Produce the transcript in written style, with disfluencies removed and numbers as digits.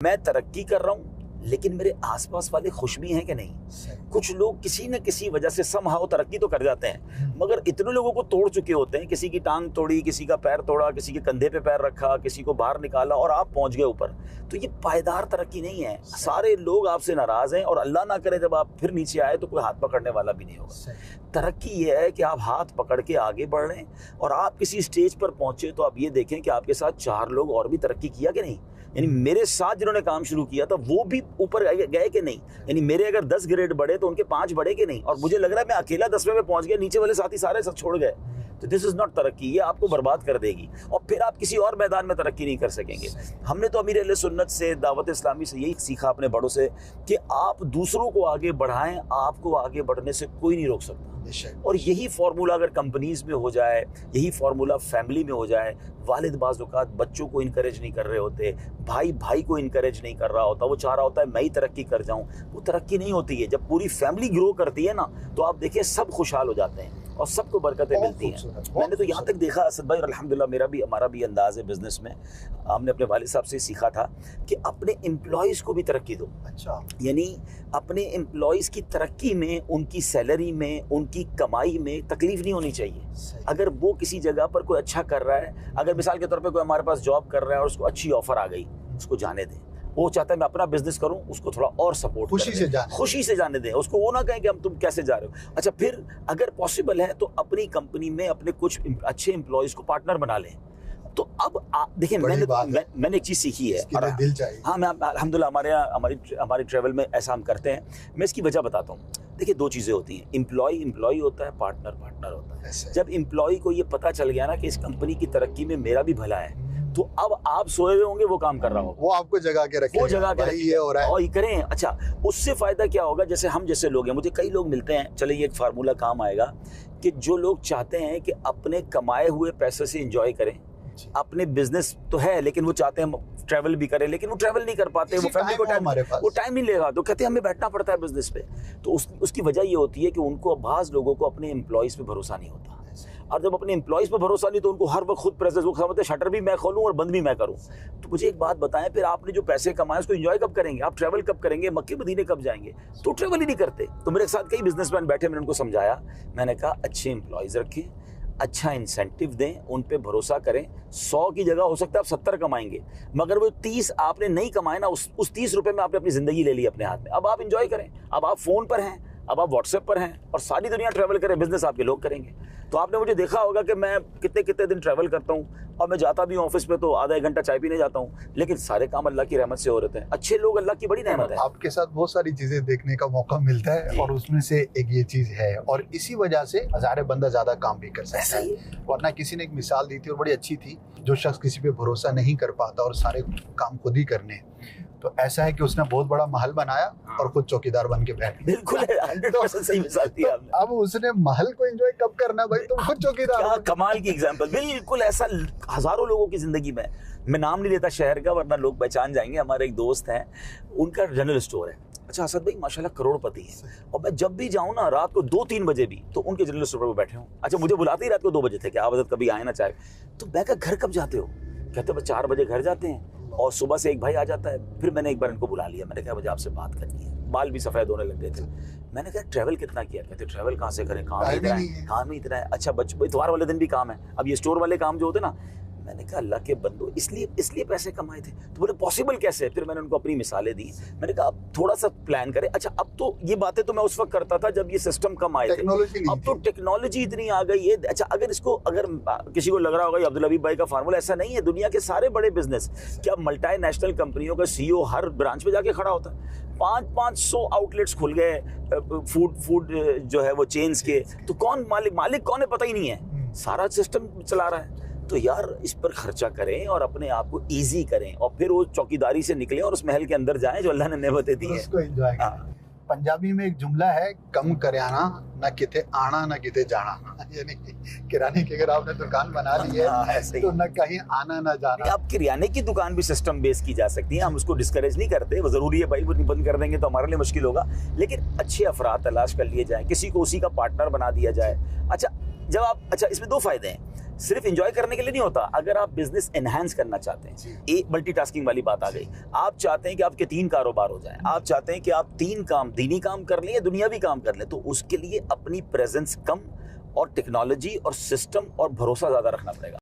मैं तरक्की कर रहा हूँ लेकिन मेरे आसपास वाले खुश भी हैं कि नहीं। कुछ लोग किसी न किसी वजह से समहाउ तरक्की तो कर जाते हैं मगर इतने लोगों को तोड़ चुके होते हैं, किसी की टांग तोड़ी, किसी का पैर तोड़ा, किसी के कंधे पे पैर रखा, किसी को बाहर निकाला और आप पहुंच गए ऊपर। तो ये पायदार तरक्की नहीं है। सारे लोग आपसे नाराज हैं और अल्लाह ना करे जब आप फिर नीचे आए तो कोई हाथ पकड़ने वाला भी नहीं होगा। तरक्की ये है कि आप हाथ पकड़ के आगे बढ़ रहे हैं और आप किसी स्टेज पर पहुंचे तो आप ये देखें कि आपके साथ 4 लोग और भी तरक्की किया कि नहीं। यानी मेरे साथ जिन्होंने काम शुरू किया था वो भी ऊपर गए कि नहीं। यानी मेरे अगर 10 ग्रेड बढ़े तो उनके 5 बढ़े कि नहीं। और मुझे लग रहा है मैं अकेला 10वें में पहुंच गया, नीचे वाले साथी सारे सब छोड़ गए। तो दिस इज नॉट तरक्की, ये आपको बर्बाद कर देगी और फिर आप किसी और मैदान में तरक्की नहीं कर सकेंगे। हमने तो अमीर अहले सुन्नत से, दावत इस्लामी से यही सीखा अपने बड़ों से कि आप दूसरों को आगे बढ़ाएं, आपको आगे बढ़ने से कोई नहीं रोक सकता। और यही फार्मूला अगर कंपनीज में हो जाए, यही फार्मूला फैमिली में हो जाए, वालिद बाज़ औक़ात बच्चों को इनकरेज नहीं कर रहे होते, भाई भाई को इनकरेज नहीं कर रहा होता, वो चाह रहा होता है मैं ही तरक्की कर जाऊं, वो तरक्की नहीं होती है। जब पूरी फैमिली ग्रो करती है ना तो आप देखिए सब खुशहाल हो जाते हैं और सबको बरकतें मिलती हैं। मैंने तो यहाँ तक देखा असद भाई, और अल्हम्दुलिल्लाह हमारा भी अंदाज़ है बिजनेस में, हमने अपने वालिद साहब से सीखा था कि अपने एम्प्लॉयज़ को भी तरक्की दो। अच्छा, यानी अपने एम्प्लॉयज़ की तरक्की में, उनकी सैलरी में, उनकी कमाई में तकलीफ नहीं होनी चाहिए। अगर वो किसी जगह पर कोई अच्छा कर रहा है, अगर मिसाल के तौर पे कोई हमारे पास जॉब कर रहा है और उसको अच्छी ऑफर आ गई, उसको जाने दें। वो चाहता है मैं अपना बिजनेस करूं, उसको थोड़ा और सपोर्ट खुशी से जाने दें। उसको वो ना कहें कि हम तुम कैसे जा रहे हो। अच्छा, फिर अगर पॉसिबल है तो अपनी कंपनी में अपने कुछ अच्छे एम्प्लॉयज़ को पार्टनर बना लें। तो अब देखिए मैंने एक चीज़ सीखी है, दिल चाहिए। हाँ, मैं अल्हम्दुलिल्लाह हमारी ट्रैवल में ऐसा हम करते हैं। मैं इसकी वजह बताता हूँ। देखिए 2 चीज़ें होती हैं, एम्प्लॉय होता है, पार्टनर होता है। जब एम्प्लॉय को ये पता चल गया ना कि इस कंपनी की तरक्की में मेरा भी भला है, तो अब आप सोए हुए होंगे, वो काम कर रहा होगा, वो आपको जगा के रखेगा, वो जगा के ये हो रहा है और ये करें। अच्छा, उससे फायदा क्या होगा, जैसे हम जैसे लोग हैं, मुझे कई लोग मिलते हैं, चले ये एक फार्मूला काम आएगा कि जो लोग चाहते हैं कि अपने कमाए हुए पैसे से एंजॉय करें, अपने बिजनेस तो है लेकिन वो चाहते हैं ट्रैवल भी करें, लेकिन वो ट्रैवल नहीं कर पाते, वो फैमिली को टाइम नहीं लेगा, तो कहते हैं हमें बैठना पड़ता है बिजनेस पे। तो उसकी वजह ये होती है कि उनको बाज़ लोगों को अपने एम्प्लॉयज़ पे भरोसा नहीं होता। और जब अपने एम्प्लॉयज़ पे भरोसा नहीं तो उनको हर वक्त खुद प्रेजेंस, वो समझते हैं शटर भी मैं खोलूं और बंद भी मैं करूं। तो मुझे एक बात बताएं, फिर आपने जो पैसे कमाए उसको एंजॉय कब करेंगे? आप ट्रैवल कब करेंगे? मक्के मदीने कब जाएंगे? तो ट्रैवल ही नहीं करते। तो मेरे साथ कई बिजनेसमैन बैठे, मैंने उनको समझाया, मैंने कहा अच्छे एम्प्लॉयज़ रखें, अच्छा इंसेंटिव दें, उन पे भरोसा करें। 100 की जगह हो सकता है आप 70 कमाएंगे, मगर वो 30 आपने नहीं कमाए ना, उस 30 रुपए में आपने अपनी ज़िंदगी ले ली अपने हाथ में। अब आप एंजॉय करें, अब आप फ़ोन पर हैं, अब आप व्हाट्सएप पर हैं और सारी दुनिया ट्रैवल करें, बिजनेस आपके लोग करेंगे। तो आपने मुझे देखा होगा कि मैं कितने दिन ट्रैवल करता हूँ और मैं जाता भी हूँ ऑफिस पे तो आधा 1 घंटा चाय पीने जाता हूँ, लेकिन सारे काम अल्लाह की रहमत से हो रहे हैं। अच्छे लोग अल्लाह की बड़ी रहमत है। आपके साथ बहुत सारी चीजें देखने का मौका मिलता है और उसमें से एक ये चीज है, और इसी वजह से हजारे बंदा ज्यादा काम भी कर सकता है। वरना किसी ने एक मिसाल दी थी और बड़ी अच्छी थी, जो शख्स किसी पे भरोसा नहीं कर पाता और सारे काम खुद ही करने, तो ऐसा है कि उसने बहुत बड़ा महल बनाया और खुद चौकीदार बन के बैठ गया। बिल्कुल 100% सही मिसाल थी आपने। अब उसने महल को एंजॉय कब करना भाई, तुम खुद चौकीदार। क्या कमाल की एग्जांपल, बिल्कुल ऐसा हजारों लोगों की जिंदगी में। मैं नाम नहीं लेता शहर का वरना लोग पहचान जाएंगे। हमारे एक दोस्त हैं, उनका जनरल स्टोर है। अच्छा, असद भाई माशाल्लाह करोड़पति है, और मैं जब भी जाऊँ ना रात को 2-3 बजे भी, तो उनके जनरल स्टोर पर बैठे हूँ। अच्छा, मुझे बुलाते ही रात को 2 बजे थे कि आप हज़रत कभी आए ना चाहे, तो मैं कहा घर कब जाते हो? कहते हैं 4 बजे घर जाते हैं और सुबह से एक भाई आ जाता है। फिर मैंने एक बार इनको बुला लिया, मैंने कहा मुझे आपसे बात करनी है। बाल भी सफ़ेद होने लग गए थे। मैंने कहा ट्रैवल कितना किया? कहते ट्रैवल कहाँ से करें, काम ही इतना है। अच्छा, इतवार वाले दिन भी काम है। अब ये स्टोर वाले काम जो होते ना, मैंने कहा अल्लाह के बंदो इसलिए पैसे कमाए थे। तो बोले पॉसिबल कैसे? फिर मैंने उनको अपनी मिसालें दी। मैंने कहा अब थोड़ा सा प्लान करें। अच्छा, अब तो ये बातें तो मैं उस वक्त करता था जब ये सिस्टम कम आए थे, अब तो टेक्नोलॉजी इतनी आ गई है। अच्छा, अगर किसी को लग रहा होगा ये अब्दुल हबीब भाई का फार्मूला, ऐसा नहीं है। दुनिया के सारे बड़े बिजनेस, क्या मल्टीनेशनल कंपनियों का CEO हर ब्रांच पे जाके खड़ा होता है। 500 आउटलेट्स खुल गए फूड जो है वो चेन्स के, तो कौन मालिक कौन है पता ही नहीं है, सारा सिस्टम चला रहा है। तो यार इस पर खर्चा करें और अपने आप को इजी करें और फिर वो चौकीदारी से निकलें और उस महल के अंदर जाएं जो अल्लाह ने नेमतें दी हैं, उसको एंजॉय करें। पंजाबी में एक जुमला है, कम करयाना ना किते आना ना किते जाना। यानी किराने की अगर आपने दुकान बना ली है तो ना कहीं आना ना जाना। आप किराने की दुकान भी सिस्टम बेस की जा सकती है, हम उसको डिस्करेज नहीं करते, वो जरूरी है भाई, वो बंद कर देंगे तो हमारे लिए मुश्किल होगा, लेकिन अच्छे अफराद तलाश कर लिए जाए, किसी को उसी का पार्टनर बना दिया जाए। अच्छा, इसमें 2 फायदे हैं। सिर्फ एंजॉय करने के लिए नहीं होता। अगर आप बिजनेस एनहांस करना चाहते हैं, एक मल्टीटास्किंग वाली बात आ गई, आप चाहते हैं कि आपके 3 कारोबार हो जाएं, आप चाहते हैं कि आप 3 काम, दीनी काम कर लें या दुनियावी काम कर लें, तो उसके लिए अपनी प्रेजेंस कम और टेक्नोलॉजी और सिस्टम और भरोसा ज्यादा रखना पड़ेगा।